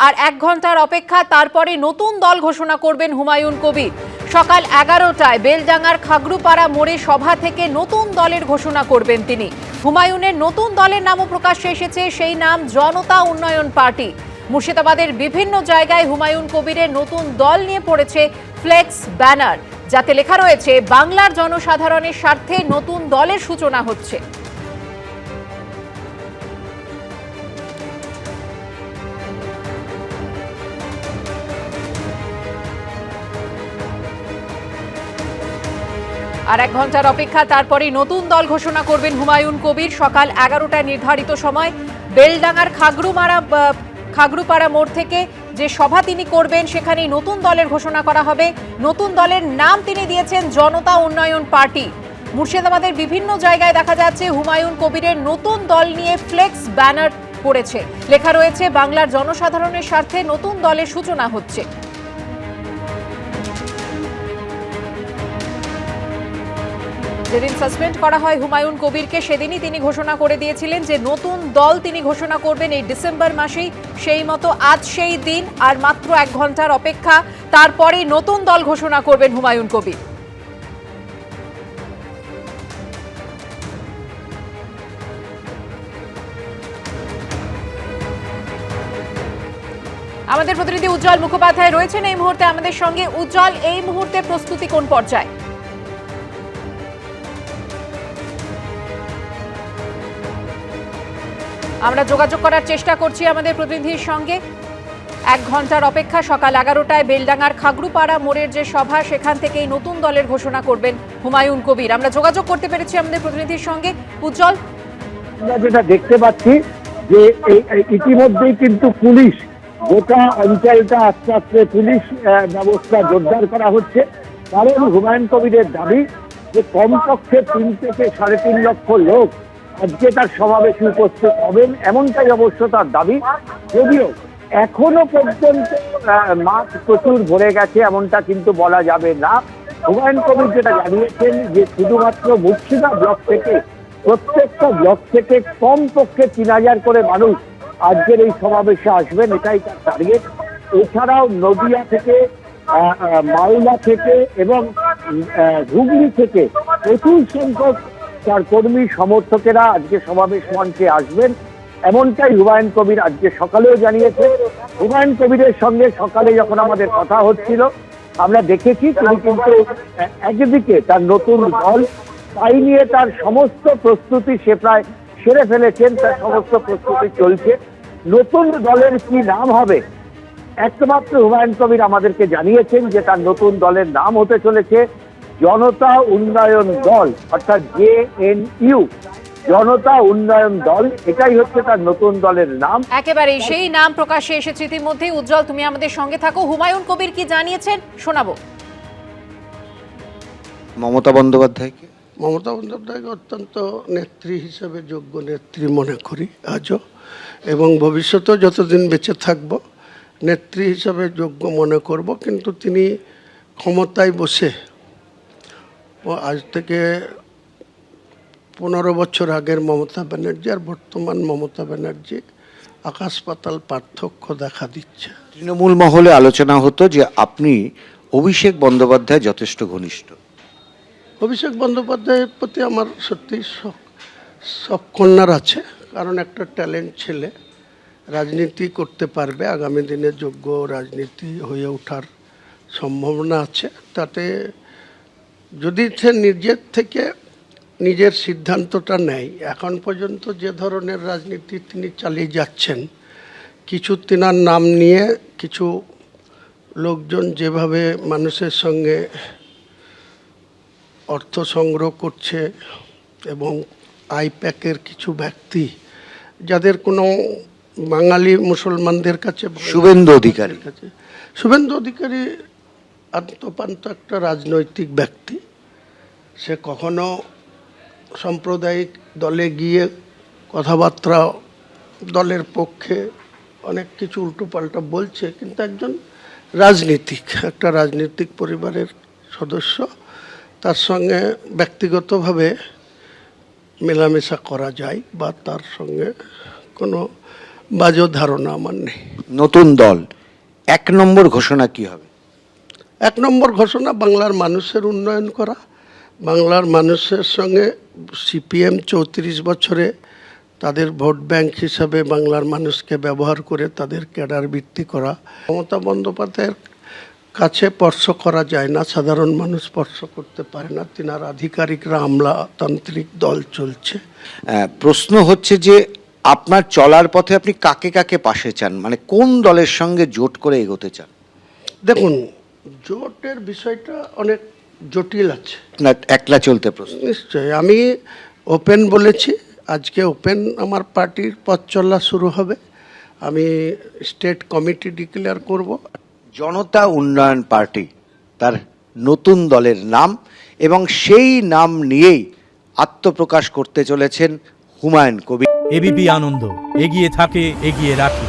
আর 1 ঘন্টার অপেক্ষা, তারপরে নতুন দল ঘোষণা করবেন হুমায়ুন কবির। সকাল 11টায় বেলডাঙ্গার খাগড়ুপাড়া মোড়ে সভা থেকে নতুন দলের ঘোষণা করবেন তিনি। হুমায়ুনের নতুন দলের নামও প্রকাশ্যে এসেছে, সেই নাম জনতা উন্নয়ন পার্টি। মুর্শিদাবাদের বিভিন্ন জায়গায় হুমায়ুন কবিরের নতুন দল নিয়ে পড়েছে ফ্লেক্স ব্যানার, যাতে লেখা রয়েছে বাংলার জনসাধারণের স্বার্থে নতুন দলের সূচনা হচ্ছে। আর 1 ঘন্টার অপেক্ষা, তারপরে নতুন দল ঘোষণা করবেন হুমায়ুন কবির। সকাল 11টায় নির্ধারিত সময় বেলডাঙ্গার খাগড়ুপাড়া মোড় থেকে যে সভা তিনি করবেন, সেখানেই নতুন দলের ঘোষণা করা হবে। নতুন দলের নাম তিনি দিয়েছেন জনতা উন্নয়ন পার্টি। মুর্শিদাবাদের বিভিন্ন জায়গায় দেখা যাচ্ছে হুমায়ুন কবিরের নতুন দল নিয়ে ফ্লেক্স ব্যানার পড়েছে, লেখা রয়েছে বাংলার জনসাধারণের স্বার্থে নতুন দলের সূচনা হচ্ছে। যেদিন সাসপেন্ড করা হয় হুমায়ুন কবিরকে, সেদিনই তিনি ঘোষণা করে দিয়েছিলেন যে নতুন দল তিনি ঘোষণা করবেন এই ডিসেম্বর মাসেই। সেই মতো আজ সেই দিন, আর মাত্র 1 ঘন্টার অপেক্ষা, তারপরেই নতুন দল ঘোষণা করবেন হুমায়ুন কবির। আমাদের প্রতিনিধি উজ্জ্বল মুখোপাধ্যায় রয়েছেন এই মুহূর্তে আমাদের সঙ্গে। উজ্জ্বল, এই মুহূর্তে প্রস্তুতি কোন পর্যায়ে? আমরা যোগাযোগ করার চেষ্টা করছি আমাদের প্রতিনিধির সঙ্গে। 1 ঘন্টার অপেক্ষা, সকাল 11টায় বেলডাঙ্গার খাগড়ুপাড়া মোড়ের যে সভা, সেখান থেকেই নতুন দলের ঘোষণা করবেন হুমায়ুন কবির। আমরা যোগাযোগ করতে পেরেছি আমাদের প্রতিনিধির সঙ্গে। উজ্জ্বল, আমরা যেটা দেখতে পাচ্ছি যে ইতিমধ্যেই কিন্তু পুলিশ, গোটা অঞ্চলটা আস্তে আস্তে পুলিশ ব্যবস্থা জোরদার করা হচ্ছে। কারণ হুমায়ুন কবিরের দাবি যে কমপক্ষে 3 থেকে 3.5 লক্ষ লোক আজকে তার সমাবেশে উপস্থিত হবেন, এমনটাই অবশ্য তার দাবি। যদিও এখনো পর্যন্ত মাঠ প্রচুর ভরে গেছে এমনটা কিন্তু বলা যাবে না। হুমায়ুন কবির যেটা জানিয়েছেন যে শুধুমাত্র মুর্শিদা ব্লক থেকে, প্রত্যেকটা ব্লক থেকে কমপক্ষে 3000 করে মানুষ আজকের এই সমাবেশে আসবেন, এটাই তার টার্গেট। এছাড়াও নদিয়া থেকে, মালদা থেকে এবং হুগলি থেকে প্রচুর সংখ্যক তার কর্মী সমর্থকেরা আজকে সমাবেশ মঞ্চে আসবেন, এমনটাই হুমায়ুন কবির আজকে সকালেও জানিয়েছে। হুমায়ুন কবিরের সঙ্গে সকালে যখন আমাদের কথা হচ্ছিল, আমরা দেখেছি তিনি কিন্তু একদিকে তার নতুন দল, তাই নিয়ে তার সমস্ত প্রস্তুতি সে প্রায় সেরে ফেলেছেন, তার সমস্ত প্রস্তুতি চলছে। নতুন দলের কি নাম হবে, একমাত্র হুমায়ুন কবির আমাদেরকে জানিয়েছেন যে তার নতুন দলের নাম হতে চলেছে জনতা উন্নয়ন দল, অর্থাৎ JNU, জনতা উন্নয়ন দল। এটাই হচ্ছে তার নতুন দলের নাম। একেবারেই সেই নাম প্রকাশ্যে এসেছে ইতিমধ্যেই। উজ্জ্বল, তুমি আমাদের সঙ্গে থাকো। হুমায়ুন কবির কি জানিয়েছেন শোনাবো। মমতা বন্দ্যোপাধ্যায়কে অত্যন্ত নেত্রী হিসেবে যোগ্য নেত্রী মনে করি আজও, এবং ভবিষ্যতেও যতদিন বেঁচে থাকব নেত্রী হিসেবে যোগ্য মনে করব। কিন্তু তিনি ক্ষমতায় বসে, আজ থেকে 15 বছর আগের মমতা ব্যানার্জি আর বর্তমান মমতা ব্যানার্জি, আকাশ পাতাল পার্থক্য দেখা দিচ্ছে। তৃণমূল মহলে আলোচনা হতো যে আপনি অভিষেক বন্দ্যোপাধ্যায় যথেষ্ট ঘনিষ্ঠ। অভিষেক বন্দ্যোপাধ্যায়ের প্রতি আমার সত্যি সব কন্যার আছে, কারণ একটা ট্যালেন্ট ছেলে, রাজনীতি করতে পারবে, আগামী দিনে যোগ্য রাজনীতি হয়ে ওঠার সম্ভাবনা আছে। তাতে যদি সে নিজের থেকে নিজের সিদ্ধান্তটা নেয়, এখন পর্যন্ত যে ধরনের রাজনীতি তিনি চালিয়ে যাচ্ছেন, কিছু তিনার নাম নিয়ে কিছু লোকজন যেভাবে মানুষের সঙ্গে অর্থ সংগ্রহ করছে, এবং আইপ্যাকের কিছু ব্যক্তি যাদের কোনো বাঙালি মুসলমানদের কাছে, শুভেন্দু অধিকারী আত্মপান্ত একটা রাজনৈতিক ব্যক্তি। সে কখনো সাম্প্রদায়িক দলে গিয়ে কথাবার্তা দলের পক্ষে অনেক কিছু উল্টোপাল্টা বলছে, কিন্তু একজন একটা রাজনৈতিক পরিবারের সদস্য, তার সঙ্গে ব্যক্তিগতভাবে মেলামেশা করা যায় বা তার সঙ্গে কোনো বাজেও ধারণা আমার নেই। নতুন দল 1 নম্বর ঘোষণা কি হবে? 1 নম্বর ঘোষণা বাংলার মানুষের উন্নয়ন করা, বাংলার মানুষের সঙ্গে সিপিএম 34 বছরে তাদের ভোট ব্যাংক হিসাবে বাংলার মানুষকে ব্যবহার করে তাদের ক্যাডার বৃদ্ধি করা। মমতা বন্দ্যোপাধ্যায়ের কাছে স্পর্শ করা যায় না, সাধারণ মানুষ স্পর্শ করতে পারে না, তিনার আধিকারিকরা আমলাতান্ত্রিক দল চলছে। প্রশ্ন হচ্ছে যে আপনার চলার পথে আপনি কাকে কাকে পাশে চান, মানে কোন দলের সঙ্গে জোট করে এগোতে চান? দেখুন, জোটের বিষয়টা অনেক জটিল আছে। না একলা চলতে প্রশ্ন। নিশ্চয়ই আমি ওপেন বলেছি, আজকে ওপেন আমার পার্টির পথ চলা শুরু হবে। আমি স্টেট কমিটি ডিক্লেয়ার করব। জনতা উন্নয়ন পার্টি তার নতুন দলের নাম, এবং সেই নাম নিয়েই আত্মপ্রকাশ করতে চলেছেন হুমায়ুন কবির। এবিপি আনন্দ, এগিয়ে থাকে, এগিয়ে রাখে।